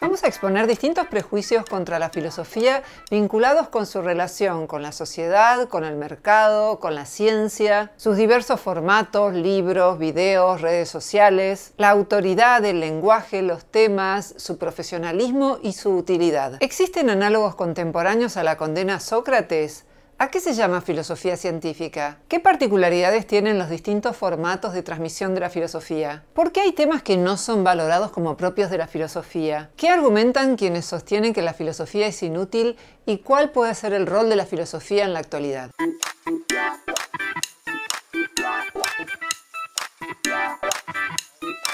Vamos a exponer distintos prejuicios contra la filosofía vinculados con su relación con la sociedad, con el mercado, con la ciencia, sus diversos formatos, libros, videos, redes sociales, la autoridad, el lenguaje, los temas, su profesionalismo y su utilidad. ¿Existen análogos contemporáneos a la condena a Sócrates? ¿A qué se llama filosofía científica? ¿Qué particularidades tienen los distintos formatos de transmisión de la filosofía? ¿Por qué hay temas que no son valorados como propios de la filosofía? ¿Qué argumentan quienes sostienen que la filosofía es inútil y cuál puede ser el rol de la filosofía en la actualidad?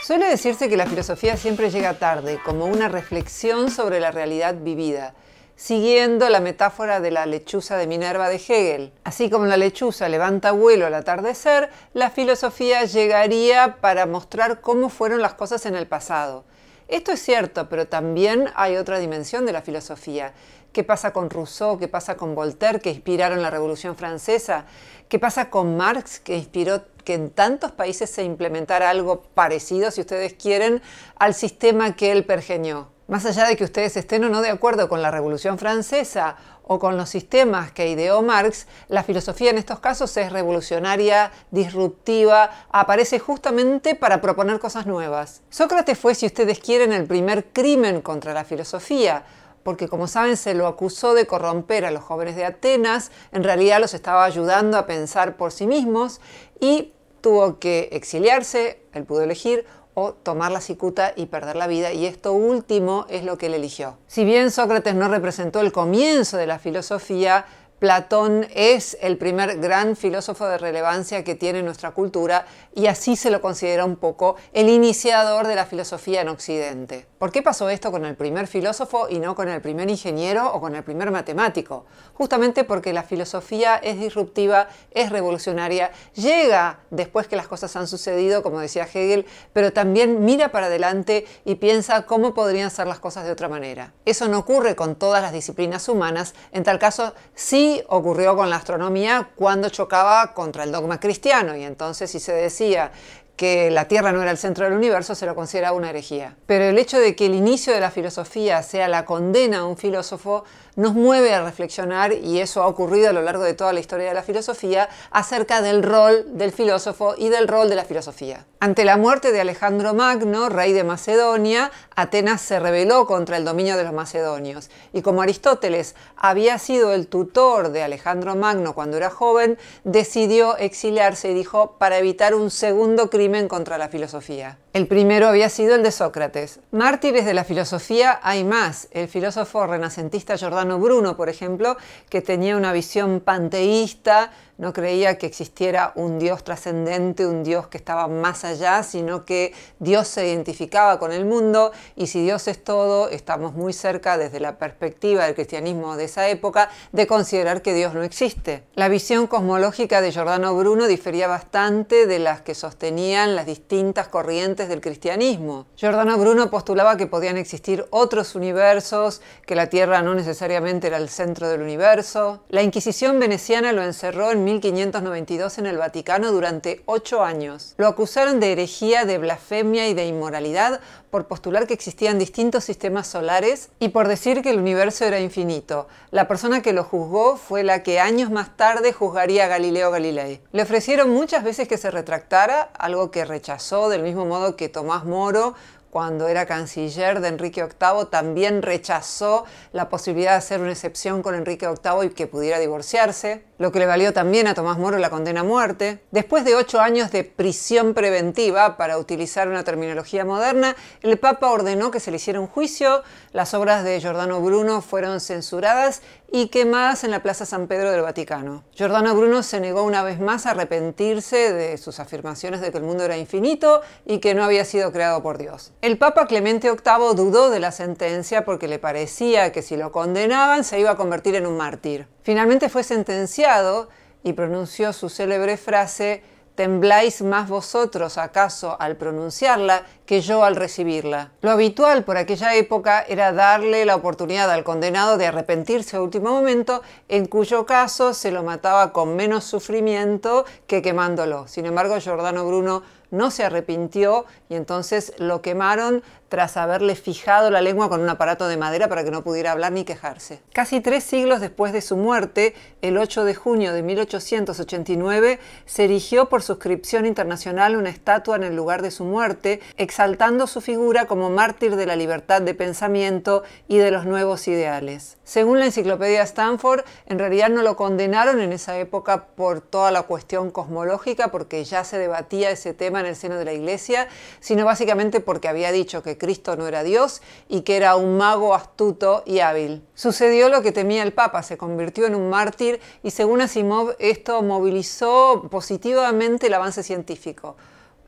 Suele decirse que la filosofía siempre llega tarde, como una reflexión sobre la realidad vivida, siguiendo la metáfora de la lechuza de Minerva de Hegel. Así como la lechuza levanta vuelo al atardecer, la filosofía llegaría para mostrar cómo fueron las cosas en el pasado. Esto es cierto, pero también hay otra dimensión de la filosofía. ¿Qué pasa con Rousseau? ¿Qué pasa con Voltaire, que inspiraron la Revolución Francesa? ¿Qué pasa con Marx, que inspiró que en tantos países se implementara algo parecido, si ustedes quieren, al sistema que él pergeñó? Más allá de que ustedes estén o no de acuerdo con la Revolución Francesa o con los sistemas que ideó Marx, la filosofía en estos casos es revolucionaria, disruptiva, aparece justamente para proponer cosas nuevas. Sócrates fue, si ustedes quieren, el primer crimen contra la filosofía, porque como saben se lo acusó de corromper a los jóvenes de Atenas, en realidad los estaba ayudando a pensar por sí mismos y tuvo que exiliarse, él pudo elegir, o tomar la cicuta y perder la vida, y esto último es lo que él eligió. Si bien Sócrates no representó el comienzo de la filosofía, Platón es el primer gran filósofo de relevancia que tiene nuestra cultura y así se lo considera un poco el iniciador de la filosofía en Occidente. ¿Por qué pasó esto con el primer filósofo y no con el primer ingeniero o con el primer matemático? Justamente porque la filosofía es disruptiva, es revolucionaria, llega después que las cosas han sucedido, como decía Hegel, pero también mira para adelante y piensa cómo podrían ser las cosas de otra manera. Eso no ocurre con todas las disciplinas humanas, en tal caso sí ocurrió con la astronomía cuando chocaba contra el dogma cristiano y entonces si se decía que la Tierra no era el centro del universo, se lo consideraba una herejía. Pero el hecho de que el inicio de la filosofía sea la condena a un filósofo nos mueve a reflexionar, y eso ha ocurrido a lo largo de toda la historia de la filosofía, acerca del rol del filósofo y del rol de la filosofía. Ante la muerte de Alejandro Magno, rey de Macedonia, Atenas se rebeló contra el dominio de los macedonios. Y como Aristóteles había sido el tutor de Alejandro Magno cuando era joven, decidió exiliarse y dijo, para evitar un segundo crimen contra la filosofía. El primero había sido el de Sócrates. Mártires de la filosofía hay más. El filósofo renacentista Giordano Bruno, por ejemplo, que tenía una visión panteísta, no creía que existiera un Dios trascendente, un Dios que estaba más allá, sino que Dios se identificaba con el mundo, y si Dios es todo, estamos muy cerca, desde la perspectiva del cristianismo de esa época, de considerar que Dios no existe. La visión cosmológica de Giordano Bruno difería bastante de las que sostenían las distintas corrientes del cristianismo. Giordano Bruno postulaba que podían existir otros universos, que la Tierra no necesariamente era el centro del universo. La Inquisición veneciana lo encerró en 1592 en el Vaticano durante 8 años. Lo acusaron de herejía, de blasfemia y de inmoralidad por postular que existían distintos sistemas solares y por decir que el universo era infinito. La persona que lo juzgó fue la que años más tarde juzgaría a Galileo Galilei. Le ofrecieron muchas veces que se retractara, algo que rechazó, del mismo modo que Tomás Moro, cuando era canciller de Enrique VIII, también rechazó la posibilidad de hacer una excepción con Enrique VIII y que pudiera divorciarse, lo que le valió también a Tomás Moro la condena a muerte. Después de 8 años de prisión preventiva, para utilizar una terminología moderna, el Papa ordenó que se le hiciera un juicio, las obras de Giordano Bruno fueron censuradas y quemadas en la Plaza San Pedro del Vaticano. Giordano Bruno se negó una vez más a arrepentirse de sus afirmaciones de que el mundo era infinito y que no había sido creado por Dios. El Papa Clemente VIII dudó de la sentencia porque le parecía que si lo condenaban se iba a convertir en un mártir. Finalmente fue sentenciado y pronunció su célebre frase: ¿tembláis más vosotros acaso al pronunciarla que yo al recibirla? Lo habitual por aquella época era darle la oportunidad al condenado de arrepentirse a último momento, en cuyo caso se lo mataba con menos sufrimiento que quemándolo. Sin embargo, Giordano Bruno no se arrepintió y entonces lo quemaron tras haberle fijado la lengua con un aparato de madera para que no pudiera hablar ni quejarse. Casi 3 siglos después de su muerte, el 8 de junio de 1889, se erigió por suscripción internacional una estatua en el lugar de su muerte, exaltando su figura como mártir de la libertad de pensamiento y de los nuevos ideales. Según la enciclopedia Stanford, en realidad no lo condenaron en esa época por toda la cuestión cosmológica, porque ya se debatía ese tema en el seno de la Iglesia, sino básicamente porque había dicho que Cristo no era Dios y que era un mago astuto y hábil. Sucedió lo que temía el Papa, se convirtió en un mártir y según Asimov esto movilizó positivamente el avance científico.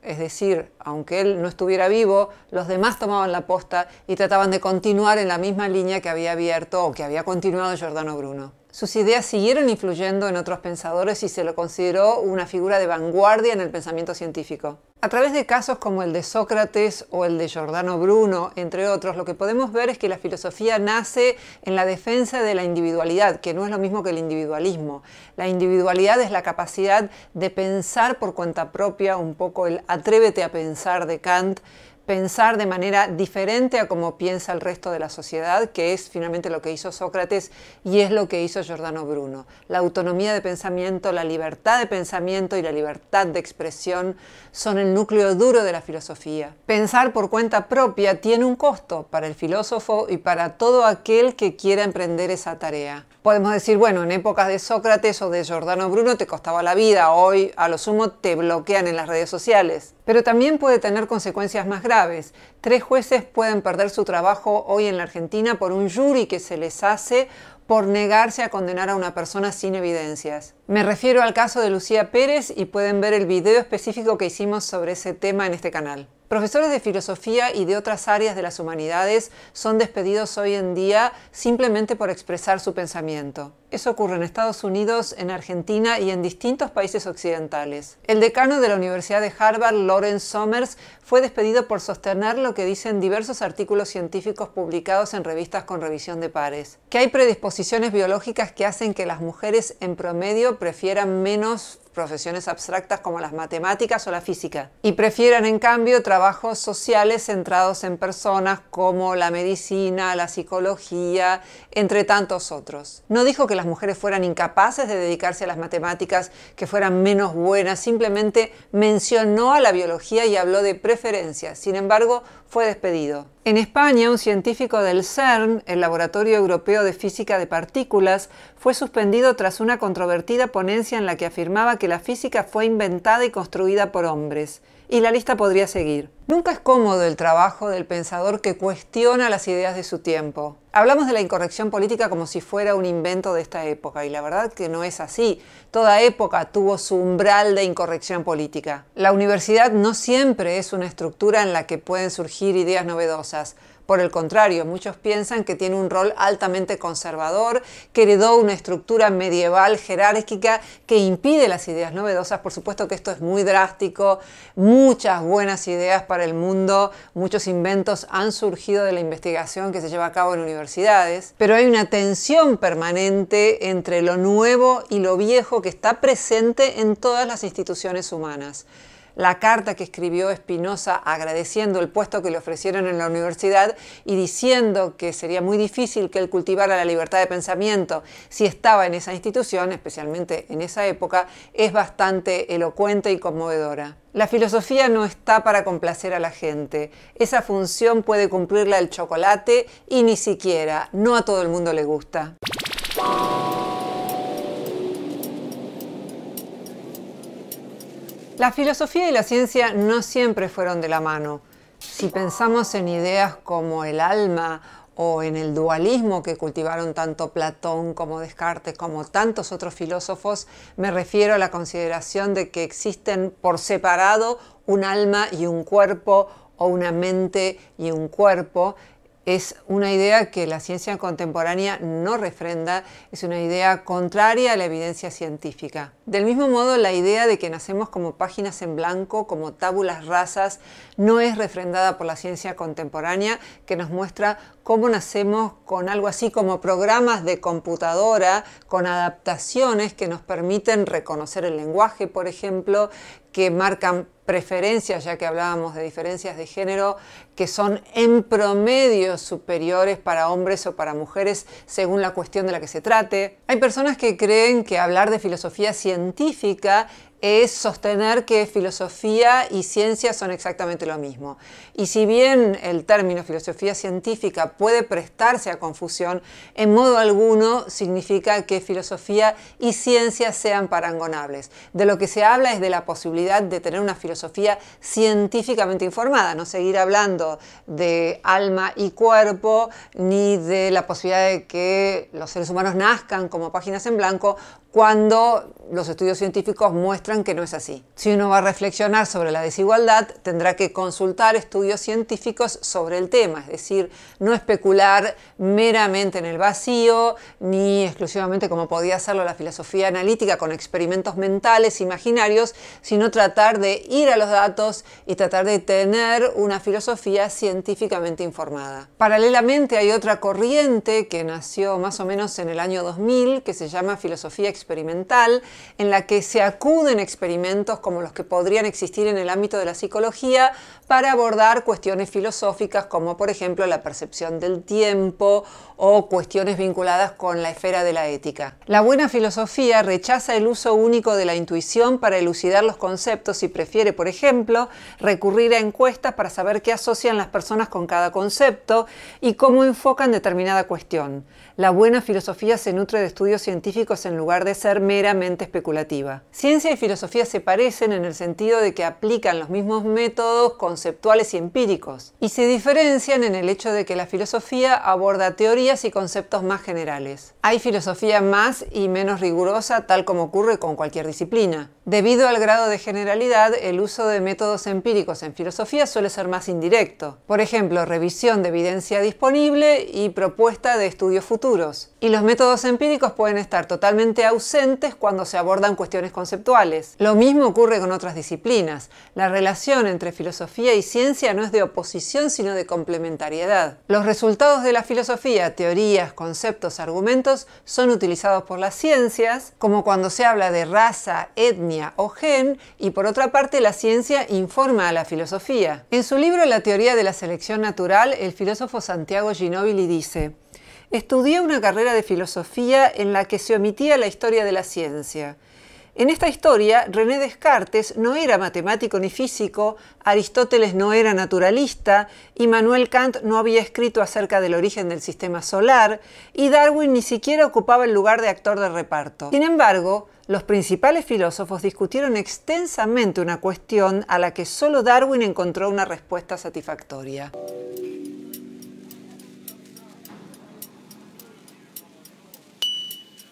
Es decir, aunque él no estuviera vivo, los demás tomaban la posta y trataban de continuar en la misma línea que había abierto o que había continuado Giordano Bruno. Sus ideas siguieron influyendo en otros pensadores y se lo consideró una figura de vanguardia en el pensamiento científico. A través de casos como el de Sócrates o el de Giordano Bruno, entre otros, lo que podemos ver es que la filosofía nace en la defensa de la individualidad, que no es lo mismo que el individualismo. La individualidad es la capacidad de pensar por cuenta propia, un poco el atrévete a pensar de Kant, pensar de manera diferente a como piensa el resto de la sociedad, que es finalmente lo que hizo Sócrates y es lo que hizo Giordano Bruno. La autonomía de pensamiento, la libertad de pensamiento y la libertad de expresión son el núcleo duro de la filosofía. Pensar por cuenta propia tiene un costo para el filósofo y para todo aquel que quiera emprender esa tarea. Podemos decir, bueno, en épocas de Sócrates o de Giordano Bruno te costaba la vida, hoy a lo sumo te bloquean en las redes sociales. Pero también puede tener consecuencias más graves. 3 jueces pueden perder su trabajo hoy en la Argentina por un jury que se les hace por negarse a condenar a una persona sin evidencias. Me refiero al caso de Lucía Pérez y pueden ver el video específico que hicimos sobre ese tema en este canal. Profesores de filosofía y de otras áreas de las humanidades son despedidos hoy en día simplemente por expresar su pensamiento. Eso ocurre en Estados Unidos, en Argentina y en distintos países occidentales. El decano de la Universidad de Harvard, Lawrence Summers, fue despedido por sostener lo que dicen diversos artículos científicos publicados en revistas con revisión de pares, que hay predisposiciones biológicas que hacen que las mujeres en promedio prefieran menos profesiones abstractas como las matemáticas o la física y prefieran en cambio trabajos sociales centrados en personas como la medicina, la psicología, entre tantos otros. No dijo que las mujeres fueran incapaces de dedicarse a las matemáticas, que fueran menos buenas, simplemente mencionó a la biología y habló de preferencias. Sin embargo, fue despedido. En España, un científico del CERN, el Laboratorio Europeo de Física de Partículas, fue suspendido tras una controvertida ponencia en la que afirmaba que la física fue inventada y construida por hombres. Y la lista podría seguir. Nunca es cómodo el trabajo del pensador que cuestiona las ideas de su tiempo. Hablamos de la incorrección política como si fuera un invento de esta época, y la verdad que no es así. Toda época tuvo su umbral de incorrección política. La universidad no siempre es una estructura en la que pueden surgir ideas novedosas. Por el contrario, muchos piensan que tiene un rol altamente conservador, que heredó una estructura medieval jerárquica que impide las ideas novedosas. Por supuesto que esto es muy drástico, muchas buenas ideas para el mundo, muchos inventos han surgido de la investigación que se lleva a cabo en universidades, pero hay una tensión permanente entre lo nuevo y lo viejo que está presente en todas las instituciones humanas. La carta que escribió Spinoza agradeciendo el puesto que le ofrecieron en la universidad y diciendo que sería muy difícil que él cultivara la libertad de pensamiento si estaba en esa institución, especialmente en esa época, es bastante elocuente y conmovedora. La filosofía no está para complacer a la gente. Esa función puede cumplirla el chocolate y ni siquiera, no a todo el mundo le gusta. La filosofía y la ciencia no siempre fueron de la mano. Si pensamos en ideas como el alma o en el dualismo que cultivaron tanto Platón como Descartes como tantos otros filósofos, me refiero a la consideración de que existen por separado un alma y un cuerpo o una mente y un cuerpo. Es una idea que la ciencia contemporánea no refrenda, es una idea contraria a la evidencia científica. Del mismo modo, la idea de que nacemos como páginas en blanco, como tábulas rasas, no es refrendada por la ciencia contemporánea, que nos muestra cómo nacemos con algo así como programas de computadora, con adaptaciones que nos permiten reconocer el lenguaje, por ejemplo, que marcan preferencias, ya que hablábamos de diferencias de género, que son en promedio superiores para hombres o para mujeres según la cuestión de la que se trate. Hay personas que creen que hablar de filosofía científica es sostener que filosofía y ciencia son exactamente lo mismo. Y si bien el término filosofía científica puede prestarse a confusión, en modo alguno significa que filosofía y ciencia sean parangonables. De lo que se habla es de la posibilidad de tener una filosofía científicamente informada, no seguir hablando de alma y cuerpo, ni de la posibilidad de que los seres humanos nazcan como páginas en blanco, cuando los estudios científicos muestran que no es así. Si uno va a reflexionar sobre la desigualdad, tendrá que consultar estudios científicos sobre el tema, es decir, no especular meramente en el vacío, ni exclusivamente como podía hacerlo la filosofía analítica con experimentos mentales imaginarios, sino tratar de ir a los datos y tratar de tener una filosofía científicamente informada. Paralelamente hay otra corriente que nació más o menos en el año 2000, que se llama filosofía experimental, en la que se acuden experimentos como los que podrían existir en el ámbito de la psicología para abordar cuestiones filosóficas como por ejemplo la percepción del tiempo o cuestiones vinculadas con la esfera de la ética. La buena filosofía rechaza el uso único de la intuición para elucidar los conceptos y prefiere, por ejemplo, recurrir a encuestas para saber qué asocian las personas con cada concepto y cómo enfocan determinada cuestión. La buena filosofía se nutre de estudios científicos en lugar de ser meramente especulativa. Ciencia y filosofía se parecen en el sentido de que aplican los mismos métodos conceptuales y empíricos, y se diferencian en el hecho de que la filosofía aborda teorías y conceptos más generales. Hay filosofía más y menos rigurosa, tal como ocurre con cualquier disciplina. Debido al grado de generalidad, el uso de métodos empíricos en filosofía suele ser más indirecto. Por ejemplo, revisión de evidencia disponible y propuesta de estudios futuros. Y los métodos empíricos pueden estar totalmente ausentes cuando se abordan cuestiones conceptuales. Lo mismo ocurre con otras disciplinas. La relación entre filosofía y ciencia no es de oposición, sino de complementariedad. Los resultados de la filosofía, teorías, conceptos, argumentos, son utilizados por las ciencias, como cuando se habla de raza, etnia o gen, y por otra parte la ciencia informa a la filosofía. En su libro La teoría de la selección natural, el filósofo Santiago Ginóbili dice: estudié una carrera de filosofía en la que se omitía la historia de la ciencia. En esta historia, René Descartes no era matemático ni físico, Aristóteles no era naturalista, Immanuel Kant no había escrito acerca del origen del sistema solar, y Darwin ni siquiera ocupaba el lugar de actor de reparto. Sin embargo, los principales filósofos discutieron extensamente una cuestión a la que solo Darwin encontró una respuesta satisfactoria.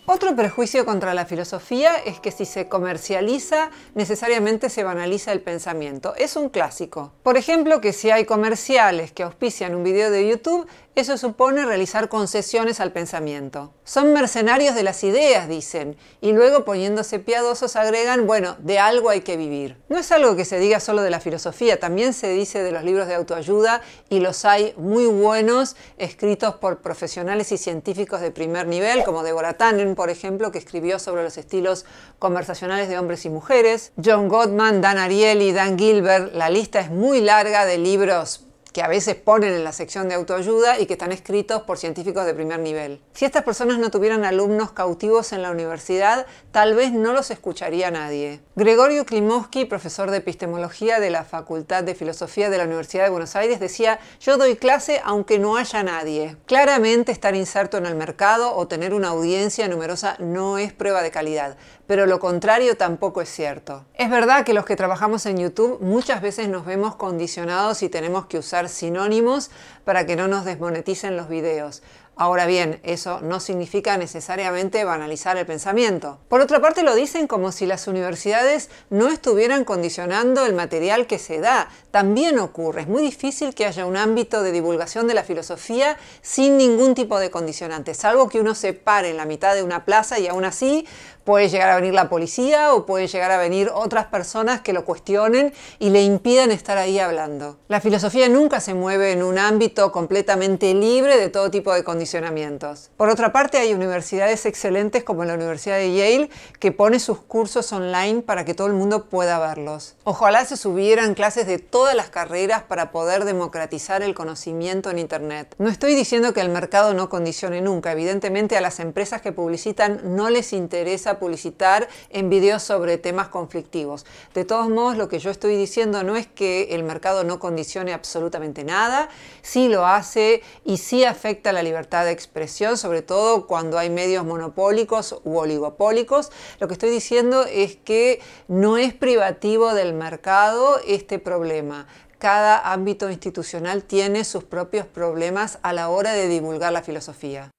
Otro prejuicio contra la filosofía es que si se comercializa, necesariamente se banaliza el pensamiento. Es un clásico. Por ejemplo, que si hay comerciales que auspician un video de YouTube, eso supone realizar concesiones al pensamiento. Son mercenarios de las ideas, dicen, y luego poniéndose piadosos agregan, bueno, de algo hay que vivir. No es algo que se diga solo de la filosofía, también se dice de los libros de autoayuda, y los hay muy buenos, escritos por profesionales y científicos de primer nivel, como Deborah Tannen, por ejemplo, que escribió sobre los estilos conversacionales de hombres y mujeres, John Gottman, Dan Ariely, Dan Gilbert. La lista es muy larga de libros que a veces ponen en la sección de autoayuda y que están escritos por científicos de primer nivel. Si estas personas no tuvieran alumnos cautivos en la universidad, tal vez no los escucharía nadie. Gregorio Klimovsky, profesor de epistemología de la Facultad de Filosofía de la Universidad de Buenos Aires, decía: yo doy clase aunque no haya nadie. Claramente estar inserto en el mercado o tener una audiencia numerosa no es prueba de calidad, pero lo contrario tampoco es cierto. Es verdad que los que trabajamos en YouTube muchas veces nos vemos condicionados y tenemos que usar sinónimos para que no nos desmoneticen los videos. Ahora bien, eso no significa necesariamente banalizar el pensamiento. Por otra parte, lo dicen como si las universidades no estuvieran condicionando el material que se da. También ocurre. Es muy difícil que haya un ámbito de divulgación de la filosofía sin ningún tipo de condicionante, salvo que uno se pare en la mitad de una plaza y aún así Puede llegar a venir la policía o puede llegar a venir otras personas que lo cuestionen y le impidan estar ahí hablando. La filosofía nunca se mueve en un ámbito completamente libre de todo tipo de condicionamientos. Por otra parte, hay universidades excelentes como la Universidad de Yale que pone sus cursos online para que todo el mundo pueda verlos. Ojalá se subieran clases de todas las carreras para poder democratizar el conocimiento en Internet. No estoy diciendo que el mercado no condicione nunca. Evidentemente a las empresas que publicitan no les interesa publicitar en videos sobre temas conflictivos. De todos modos, lo que yo estoy diciendo no es que el mercado no condicione absolutamente nada. Sí lo hace y sí afecta la libertad de expresión, sobre todo cuando hay medios monopólicos u oligopólicos. Lo que estoy diciendo es que no es privativo del mercado este problema. Cada ámbito institucional tiene sus propios problemas a la hora de divulgar la filosofía.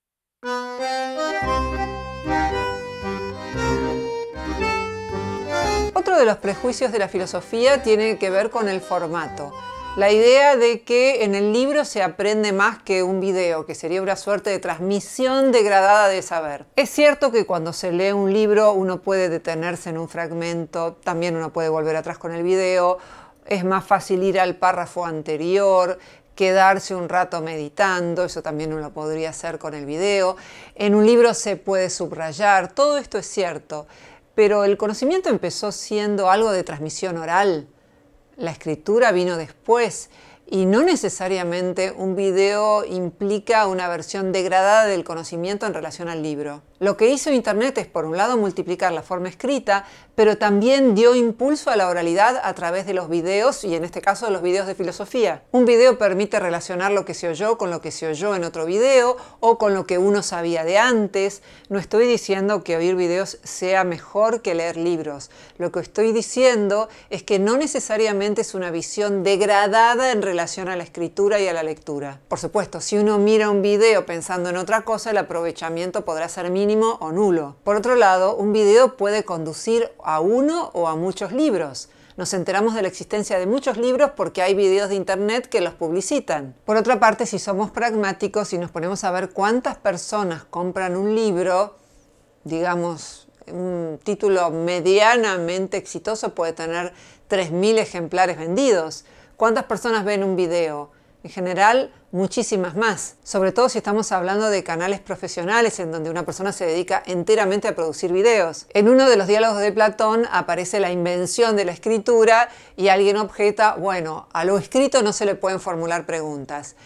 Otro de los prejuicios de la filosofía tiene que ver con el formato. La idea de que en el libro se aprende más que un video, que sería una suerte de transmisión degradada de saber. Es cierto que cuando se lee un libro uno puede detenerse en un fragmento, también uno puede volver atrás con el video, es más fácil ir al párrafo anterior, quedarse un rato meditando, eso también uno podría hacer con el video. En un libro se puede subrayar, todo esto es cierto, pero el conocimiento empezó siendo algo de transmisión oral. La escritura vino después y no necesariamente un video implica una versión degradada del conocimiento en relación al libro. Lo que hizo Internet es, por un lado, multiplicar la forma escrita, pero también dio impulso a la oralidad a través de los videos, y en este caso los videos de filosofía. Un video permite relacionar lo que se oyó con lo que se oyó en otro video, o con lo que uno sabía de antes. No estoy diciendo que oír videos sea mejor que leer libros. Lo que estoy diciendo es que no necesariamente es una visión degradada en relación a la escritura y a la lectura. Por supuesto, si uno mira un video pensando en otra cosa, el aprovechamiento podrá ser mínimo o nulo. Por otro lado, un video puede conducir a uno o a muchos libros. Nos enteramos de la existencia de muchos libros porque hay videos de Internet que los publicitan. Por otra parte, si somos pragmáticos y nos ponemos a ver cuántas personas compran un libro, digamos, un título medianamente exitoso puede tener 3.000 ejemplares vendidos. ¿Cuántas personas ven un video? En general, muchísimas más, sobre todo si estamos hablando de canales profesionales en donde una persona se dedica enteramente a producir videos. En uno de los diálogos de Platón aparece la invención de la escritura y alguien objeta, bueno, a lo escrito no se le pueden formular preguntas.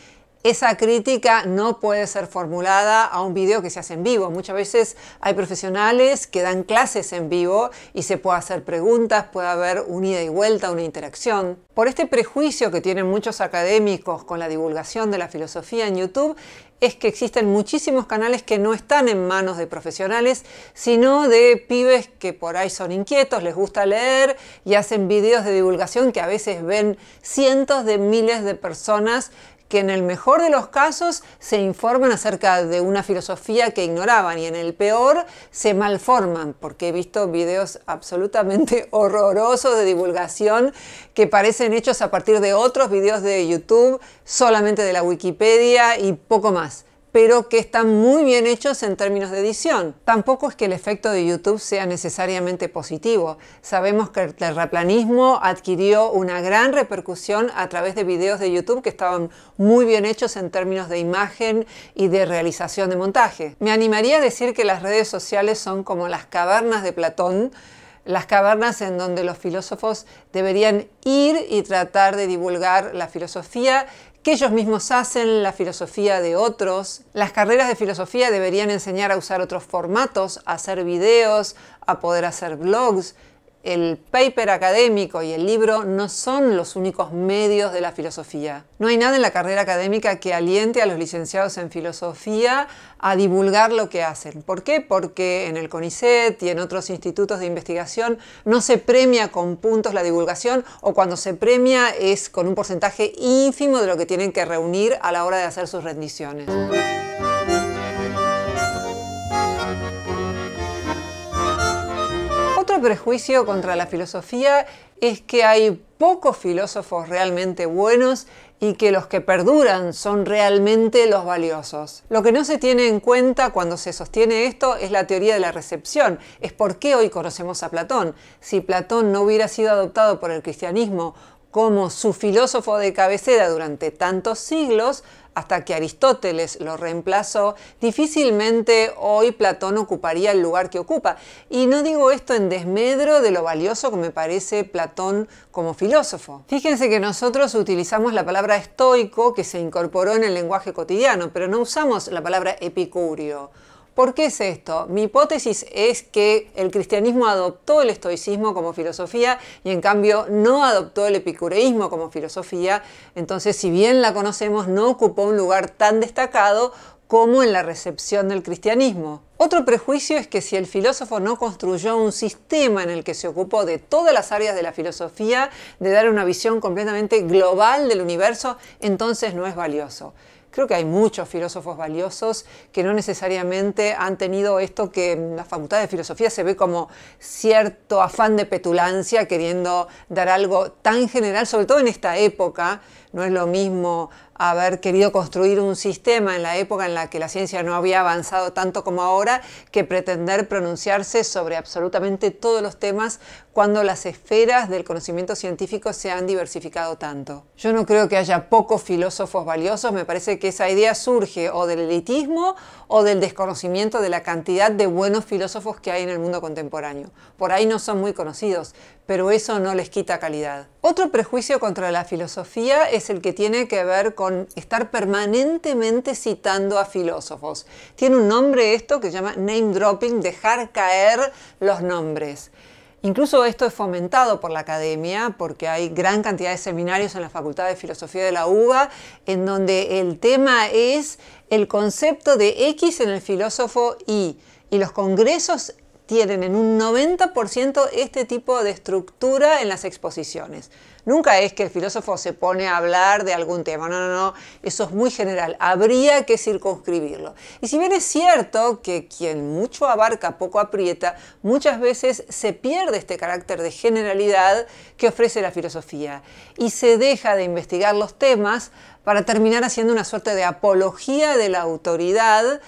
Esa crítica no puede ser formulada a un video que se hace en vivo. Muchas veces hay profesionales que dan clases en vivo y se puede hacer preguntas, puede haber un ida y vuelta, una interacción. Por este prejuicio que tienen muchos académicos con la divulgación de la filosofía en YouTube, es que existen muchísimos canales que no están en manos de profesionales, sino de pibes que por ahí son inquietos, les gusta leer y hacen videos de divulgación que a veces ven cientos de miles de personas que en el mejor de los casos se informan acerca de una filosofía que ignoraban y en el peor se malforman, porque he visto videos absolutamente horrorosos de divulgación que parecen hechos a partir de otros videos de YouTube, solamente de la Wikipedia y poco más, pero que están muy bien hechos en términos de edición. Tampoco es que el efecto de YouTube sea necesariamente positivo. Sabemos que el terraplanismo adquirió una gran repercusión a través de videos de YouTube que estaban muy bien hechos en términos de imagen y de realización de montaje. Me animaría a decir que las redes sociales son como las cavernas de Platón, las cavernas en donde los filósofos deberían ir y tratar de divulgar la filosofía que ellos mismos hacen, la filosofía de otros. Las carreras de filosofía deberían enseñar a usar otros formatos, a hacer videos, a poder hacer blogs. El paper académico y el libro no son los únicos medios de la filosofía. No hay nada en la carrera académica que aliente a los licenciados en filosofía a divulgar lo que hacen. ¿Por qué? Porque en el CONICET y en otros institutos de investigación no se premia con puntos la divulgación, o cuando se premia es con un porcentaje ínfimo de lo que tienen que reunir a la hora de hacer sus rendiciones. Otro prejuicio contra la filosofía es que hay pocos filósofos realmente buenos y que los que perduran son realmente los valiosos. Lo que no se tiene en cuenta cuando se sostiene esto es la teoría de la recepción. Es por qué hoy conocemos a Platón. Si Platón no hubiera sido adoptado por el cristianismo como su filósofo de cabecera durante tantos siglos, hasta que Aristóteles lo reemplazó, difícilmente hoy Platón ocuparía el lugar que ocupa. Y no digo esto en desmedro de lo valioso que me parece Platón como filósofo. Fíjense que nosotros utilizamos la palabra estoico, que se incorporó en el lenguaje cotidiano, pero no usamos la palabra epicúreo. ¿Por qué es esto? Mi hipótesis es que el cristianismo adoptó el estoicismo como filosofía y en cambio no adoptó el epicureísmo como filosofía. Entonces, si bien la conocemos, no ocupó un lugar tan destacado como en la recepción del cristianismo. Otro prejuicio es que si el filósofo no construyó un sistema en el que se ocupó de todas las áreas de la filosofía, de dar una visión completamente global del universo, entonces no es valioso. Creo que hay muchos filósofos valiosos que no necesariamente han tenido esto que en la Facultad de Filosofía se ve como cierto afán de petulancia, queriendo dar algo tan general, sobre todo en esta época. No es lo mismo haber querido construir un sistema en la época en la que la ciencia no había avanzado tanto como ahora, que pretender pronunciarse sobre absolutamente todos los temas cuando las esferas del conocimiento científico se han diversificado tanto. Yo no creo que haya pocos filósofos valiosos, me parece que esa idea surge o del elitismo o del desconocimiento de la cantidad de buenos filósofos que hay en el mundo contemporáneo. Por ahí no son muy conocidos, pero eso no les quita calidad. Otro prejuicio contra la filosofía es el que tiene que ver con estar permanentemente citando a filósofos. Tiene un nombre esto que se llama name dropping, dejar caer los nombres. Incluso esto es fomentado por la academia porque hay gran cantidad de seminarios en la Facultad de Filosofía de la UBA en donde el tema es el concepto de X en el filósofo Y. Y los congresos tienen en un 90% este tipo de estructura en las exposiciones. Nunca es que el filósofo se pone a hablar de algún tema, no, eso es muy general, habría que circunscribirlo. Y si bien es cierto que quien mucho abarca poco aprieta, muchas veces se pierde este carácter de generalidad que ofrece la filosofía y se deja de investigar los temas para terminar haciendo una suerte de apología de la autoridad,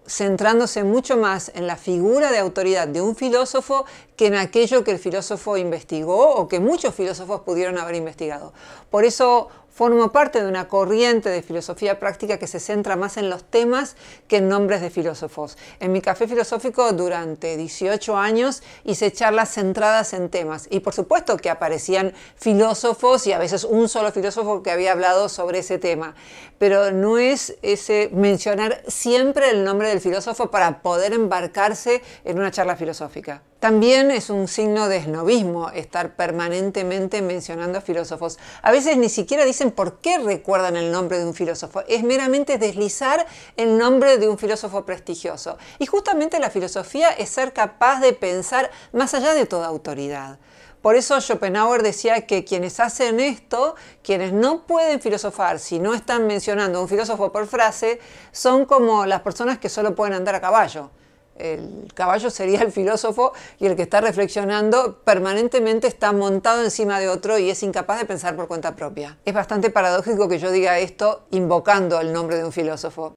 centrándose mucho más en la figura de autoridad de un filósofo que en aquello que el filósofo investigó o que muchos filósofos pudieron haber investigado. Por eso formo parte de una corriente de filosofía práctica que se centra más en los temas que en nombres de filósofos. En mi café filosófico durante 18 años hice charlas centradas en temas y por supuesto que aparecían filósofos y a veces un solo filósofo que había hablado sobre ese tema, pero no es ese mencionar siempre el nombre del filósofo para poder embarcarse en una charla filosófica. También es un signo de esnobismo estar permanentemente mencionando a filósofos. A veces ni siquiera dicen por qué recuerdan el nombre de un filósofo. Es meramente deslizar el nombre de un filósofo prestigioso. Y justamente la filosofía es ser capaz de pensar más allá de toda autoridad. Por eso Schopenhauer decía que quienes hacen esto, quienes no pueden filosofar si no están mencionando a un filósofo por frase, son como las personas que solo pueden andar a caballo. El caballo sería el filósofo y el que está reflexionando permanentemente está montado encima de otro y es incapaz de pensar por cuenta propia. Es bastante paradójico que yo diga esto invocando el nombre de un filósofo.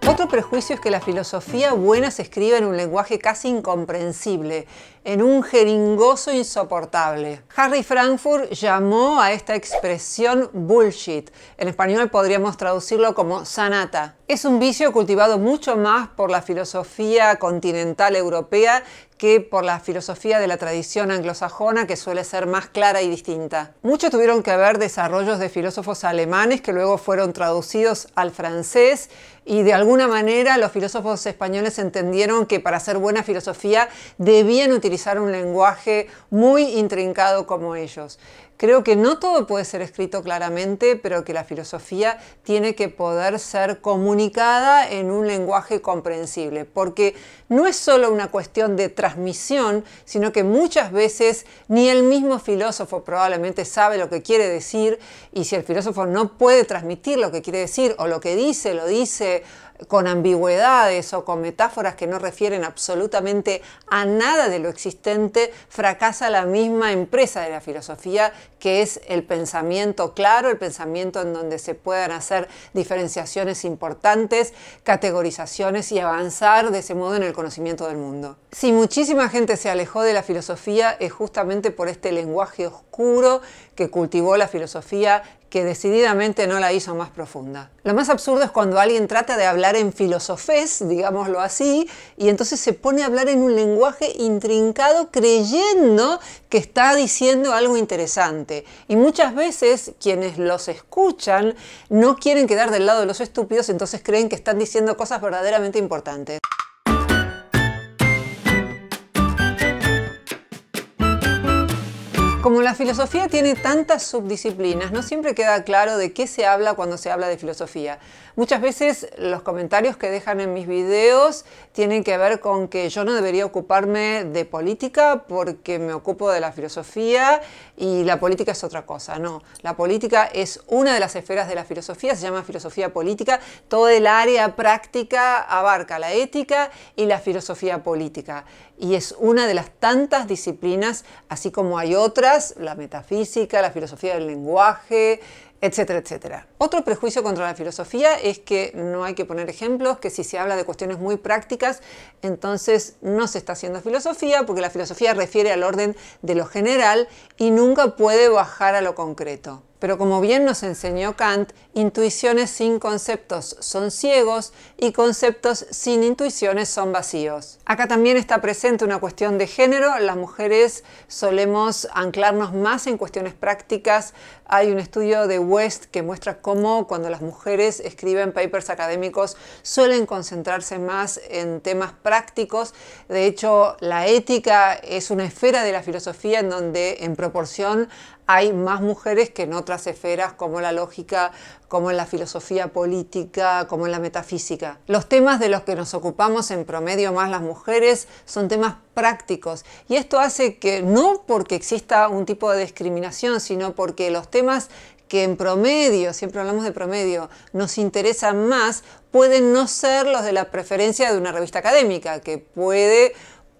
Otro prejuicio es que la filosofía buena se escribe en un lenguaje casi incomprensible, en un jeringoso insoportable. Harry Frankfurt llamó a esta expresión bullshit. En español podríamos traducirlo como sanata. Es un vicio cultivado mucho más por la filosofía continental europea que por la filosofía de la tradición anglosajona, que suele ser más clara y distinta. Mucho tuvieron que ver desarrollos de filósofos alemanes que luego fueron traducidos al francés y de alguna manera los filósofos españoles entendieron que para hacer buena filosofía debían utilizar un lenguaje muy intrincado como ellos. Creo que no todo puede ser escrito claramente, pero que la filosofía tiene que poder ser comunicada en un lenguaje comprensible, porque no es solo una cuestión de transmisión, sino que muchas veces ni el mismo filósofo probablemente sabe lo que quiere decir, y si el filósofo no puede transmitir lo que quiere decir o lo que dice, lo dice con ambigüedades o con metáforas que no refieren absolutamente a nada de lo existente, fracasa la misma empresa de la filosofía, que es el pensamiento claro, el pensamiento en donde se puedan hacer diferenciaciones importantes, categorizaciones y avanzar de ese modo en el conocimiento del mundo. Si muchísima gente se alejó de la filosofía es justamente por este lenguaje oscuro que cultivó la filosofía, que decididamente no la hizo más profunda. Lo más absurdo es cuando alguien trata de hablar en filosofés, digámoslo así, y entonces se pone a hablar en un lenguaje intrincado creyendo que está diciendo algo interesante. Y muchas veces quienes los escuchan no quieren quedar del lado de los estúpidos, entonces creen que están diciendo cosas verdaderamente importantes. Como la filosofía tiene tantas subdisciplinas, no siempre queda claro de qué se habla cuando se habla de filosofía. Muchas veces los comentarios que dejan en mis videos tienen que ver con que yo no debería ocuparme de política porque me ocupo de la filosofía y la política es otra cosa. No, la política es una de las esferas de la filosofía, se llama filosofía política. Todo el área práctica abarca la ética y la filosofía política. Y es una de las tantas disciplinas, así como hay otras, la metafísica, la filosofía del lenguaje, etcétera, etcétera. Otro prejuicio contra la filosofía es que no hay que poner ejemplos, que si se habla de cuestiones muy prácticas, entonces no se está haciendo filosofía, porque la filosofía refiere al orden de lo general y nunca puede bajar a lo concreto. Pero como bien nos enseñó Kant, intuiciones sin conceptos son ciegos y conceptos sin intuiciones son vacíos. Acá también está presente una cuestión de género. Las mujeres solemos anclarnos más en cuestiones prácticas. Hay un estudio de West que muestra cómo cuando las mujeres escriben papers académicos suelen concentrarse más en temas prácticos. De hecho, la ética es una esfera de la filosofía en donde en proporción hay más mujeres que en otras esferas como la lógica, como en la filosofía política, como en la metafísica. Los temas de los que nos ocupamos en promedio más las mujeres son temas prácticos y esto hace que no porque exista un tipo de discriminación, sino porque los temas que en promedio, siempre hablamos de promedio, nos interesan más, pueden no ser los de la preferencia de una revista académica, que puede,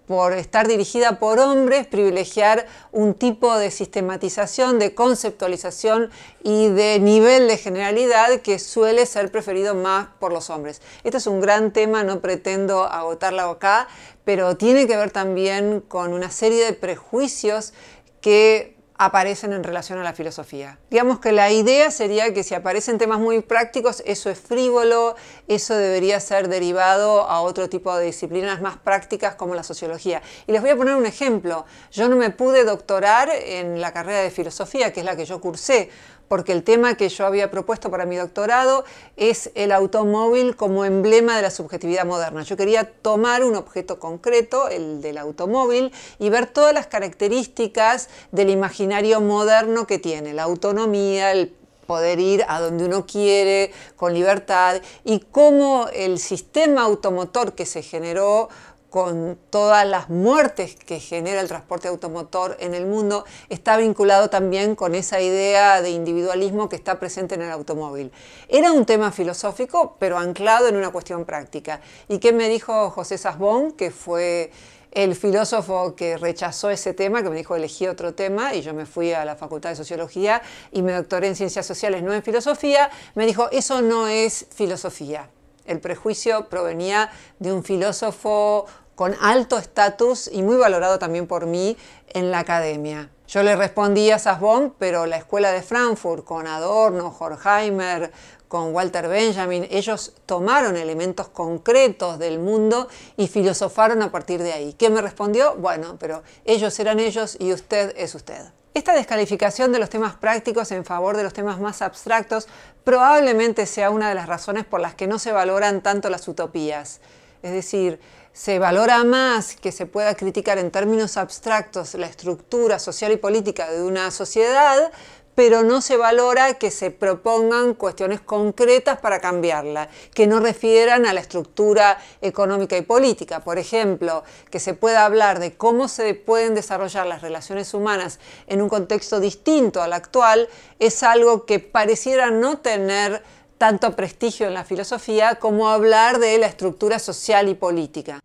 por estar dirigida por hombres, privilegiar un tipo de sistematización, de conceptualización y de nivel de generalidad que suele ser preferido más por los hombres. Este es un gran tema, no pretendo agotarlo acá, pero tiene que ver también con una serie de prejuicios que aparecen en relación a la filosofía. Digamos que la idea sería que si aparecen temas muy prácticos, eso es frívolo, eso debería ser derivado a otro tipo de disciplinas más prácticas como la sociología. Y les voy a poner un ejemplo. Yo no me pude doctorar en la carrera de filosofía, que es la que yo cursé, porque el tema que yo había propuesto para mi doctorado es el automóvil como emblema de la subjetividad moderna. Yo quería tomar un objeto concreto, el del automóvil, y ver todas las características del imaginario moderno que tiene, la autonomía, el poder ir a donde uno quiere, con libertad, y cómo el sistema automotor que se generó con todas las muertes que genera el transporte automotor en el mundo, está vinculado también con esa idea de individualismo que está presente en el automóvil. Era un tema filosófico, pero anclado en una cuestión práctica. ¿Y qué me dijo José Sasbón, que fue el filósofo que rechazó ese tema, que me dijo elegí otro tema, y yo me fui a la Facultad de Sociología y me doctoré en Ciencias Sociales, no en Filosofía? Me dijo, eso no es filosofía. El prejuicio provenía de un filósofo con alto estatus y muy valorado también por mí en la academia. Yo le respondí a Sasbón, pero la Escuela de Frankfurt, con Adorno, Horkheimer, con Walter Benjamin, ellos tomaron elementos concretos del mundo y filosofaron a partir de ahí. ¿Qué me respondió? Bueno, pero ellos eran ellos y usted es usted. Esta descalificación de los temas prácticos en favor de los temas más abstractos probablemente sea una de las razones por las que no se valoran tanto las utopías. Es decir, se valora más que se pueda criticar en términos abstractos la estructura social y política de una sociedad, pero no se valora que se propongan cuestiones concretas para cambiarla, que no refieran a la estructura económica y política. Por ejemplo, que se pueda hablar de cómo se pueden desarrollar las relaciones humanas en un contexto distinto al actual, es algo que pareciera no tener tanto prestigio en la filosofía como hablar de la estructura social y política.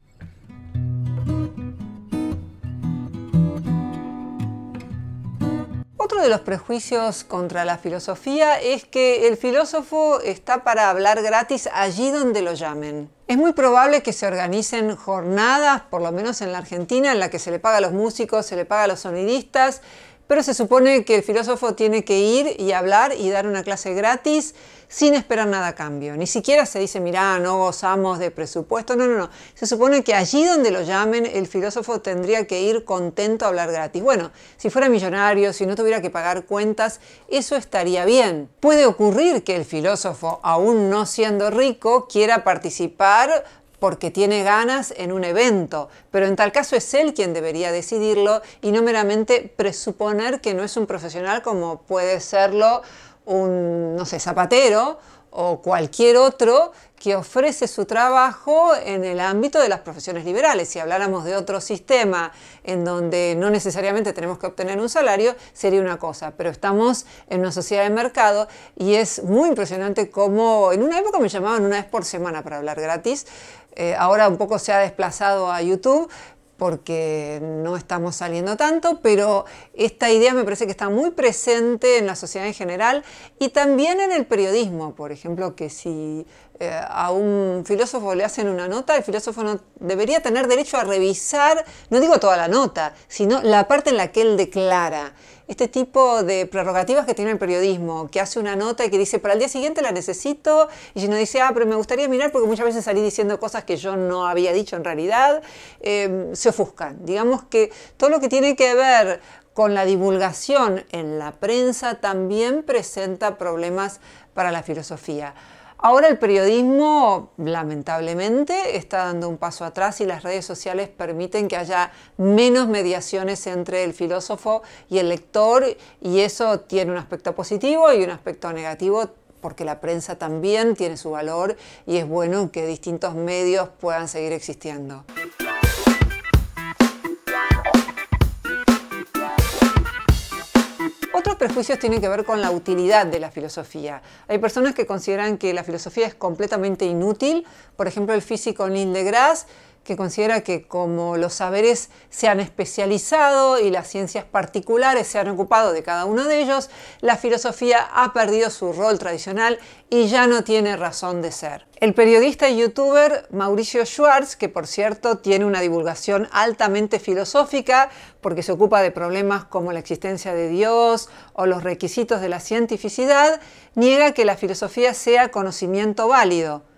Otro de los prejuicios contra la filosofía es que el filósofo está para hablar gratis allí donde lo llamen. Es muy probable que se organicen jornadas, por lo menos en la Argentina, en la que se le paga a los músicos, se le paga a los sonidistas, pero se supone que el filósofo tiene que ir y hablar y dar una clase gratis sin esperar nada a cambio. Ni siquiera se dice, mirá, no gozamos de presupuesto. No. Se supone que allí donde lo llamen, el filósofo tendría que ir contento a hablar gratis. Bueno, si fuera millonario, si no tuviera que pagar cuentas, eso estaría bien. Puede ocurrir que el filósofo, aún no siendo rico, quiera participar porque tiene ganas en un evento, pero en tal caso es él quien debería decidirlo y no meramente presuponer que no es un profesional como puede serlo un, no sé, zapatero o cualquier otro que ofrece su trabajo en el ámbito de las profesiones liberales. Si habláramos de otro sistema en donde no necesariamente tenemos que obtener un salario, sería una cosa, pero estamos en una sociedad de mercado y es muy impresionante cómo en una época me llamaban una vez por semana para hablar gratis. Ahora un poco se ha desplazado a YouTube porque no estamos saliendo tanto, pero esta idea me parece que está muy presente en la sociedad en general y también en el periodismo. Por ejemplo, que si a un filósofo le hacen una nota, el filósofo no debería tener derecho a revisar, no digo toda la nota, sino la parte en la que él declara. Este tipo de prerrogativas que tiene el periodismo, que hace una nota y que dice, para el día siguiente la necesito, y si no dice, pero me gustaría mirar porque muchas veces salí diciendo cosas que yo no había dicho en realidad, se ofuscan. Digamos que todo lo que tiene que ver con la divulgación en la prensa también presenta problemas para la filosofía. Ahora el periodismo, lamentablemente, está dando un paso atrás y las redes sociales permiten que haya menos mediaciones entre el filósofo y el lector, y eso tiene un aspecto positivo y un aspecto negativo, porque la prensa también tiene su valor y es bueno que distintos medios puedan seguir existiendo. Otros prejuicios tienen que ver con la utilidad de la filosofía. Hay personas que consideran que la filosofía es completamente inútil. Por ejemplo, el físico Neil deGrasse, que considera que como los saberes se han especializado y las ciencias particulares se han ocupado de cada uno de ellos, la filosofía ha perdido su rol tradicional y ya no tiene razón de ser. El periodista y youtuber Mauricio Schwartz, que por cierto tiene una divulgación altamente filosófica porque se ocupa de problemas como la existencia de Dios o los requisitos de la cientificidad, niega que la filosofía sea conocimiento válido.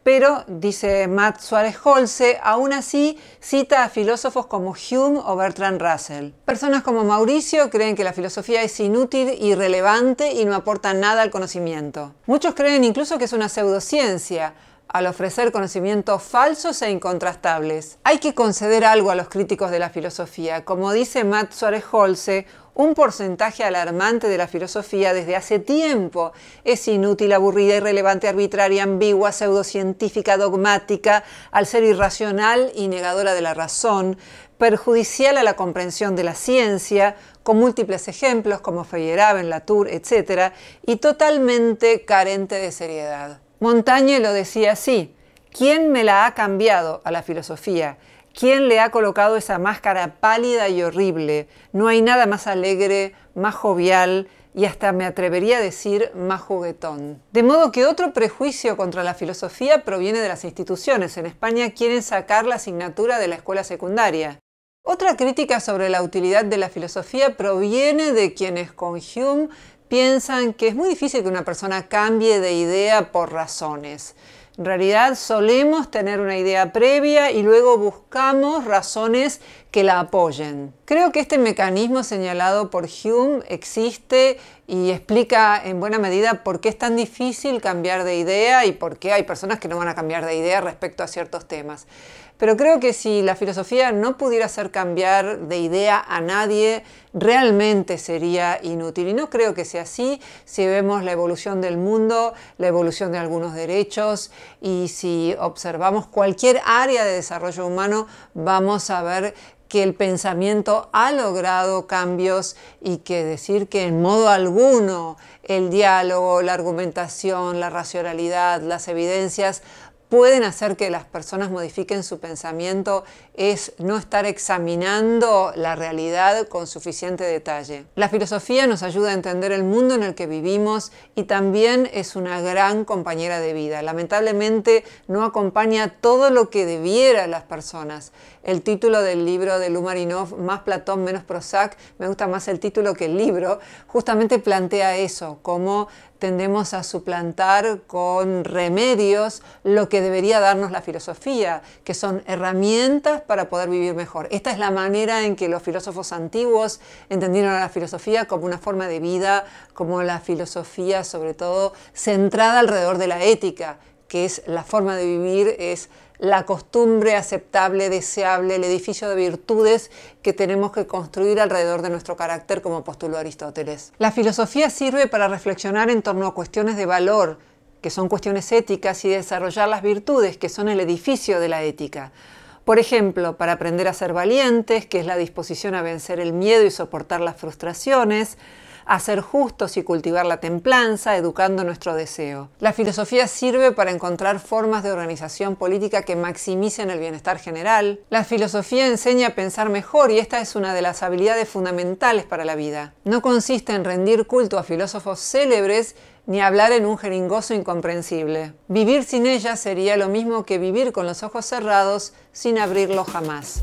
Pero, dice Matt Suárez-Holce, aún así cita a filósofos como Hume o Bertrand Russell. Personas como Mauricio creen que la filosofía es inútil, irrelevante y no aporta nada al conocimiento. Muchos creen incluso que es una pseudociencia, al ofrecer conocimientos falsos e incontrastables. Hay que conceder algo a los críticos de la filosofía. Como dice Matt Suárez-Holce, un porcentaje alarmante de la filosofía desde hace tiempo es inútil, aburrida, irrelevante, arbitraria, ambigua, pseudocientífica, dogmática, al ser irracional y negadora de la razón, perjudicial a la comprensión de la ciencia, con múltiples ejemplos como Feyerabend, Latour, etc., y totalmente carente de seriedad. Montaigne lo decía así: ¿quién me la ha cambiado a la filosofía? ¿Quién le ha colocado esa máscara pálida y horrible? No hay nada más alegre, más jovial y hasta me atrevería a decir más juguetón. De modo que otro prejuicio contra la filosofía proviene de las instituciones. En España quieren sacar la asignatura de la escuela secundaria. Otra crítica sobre la utilidad de la filosofía proviene de quienes con Hume piensan que es muy difícil que una persona cambie de idea por razones. En realidad solemos tener una idea previa y luego buscamos razones que la apoyen. Creo que este mecanismo señalado por Hume existe y explica en buena medida por qué es tan difícil cambiar de idea y por qué hay personas que no van a cambiar de idea respecto a ciertos temas. Pero creo que si la filosofía no pudiera hacer cambiar de idea a nadie, realmente sería inútil. Y no creo que sea así si vemos la evolución del mundo, la evolución de algunos derechos, y si observamos cualquier área de desarrollo humano, vamos a ver que el pensamiento ha logrado cambios y que decir que en modo alguno el diálogo, la argumentación, la racionalidad, las evidencias pueden hacer que las personas modifiquen su pensamiento es no estar examinando la realidad con suficiente detalle. La filosofía nos ayuda a entender el mundo en el que vivimos y también es una gran compañera de vida. Lamentablemente no acompaña todo lo que debiera las personas. El título del libro de Lumarinov, Más Platón, menos Prozac, me gusta más el título que el libro, justamente plantea eso, cómo tendemos a suplantar con remedios lo que debería darnos la filosofía, que son herramientas para poder vivir mejor. Esta es la manera en que los filósofos antiguos entendieron a la filosofía como una forma de vida, como la filosofía sobre todo centrada alrededor de la ética, que es la forma de vivir, es la costumbre aceptable, deseable, el edificio de virtudes que tenemos que construir alrededor de nuestro carácter, como postuló Aristóteles. La filosofía sirve para reflexionar en torno a cuestiones de valor, que son cuestiones éticas, y desarrollar las virtudes, que son el edificio de la ética. Por ejemplo, para aprender a ser valientes, que es la disposición a vencer el miedo y soportar las frustraciones, a ser justos y cultivar la templanza, educando nuestro deseo. La filosofía sirve para encontrar formas de organización política que maximicen el bienestar general. La filosofía enseña a pensar mejor y esta es una de las habilidades fundamentales para la vida. No consiste en rendir culto a filósofos célebres ni hablar en un jeringoso incomprensible. Vivir sin ella sería lo mismo que vivir con los ojos cerrados sin abrirlos jamás.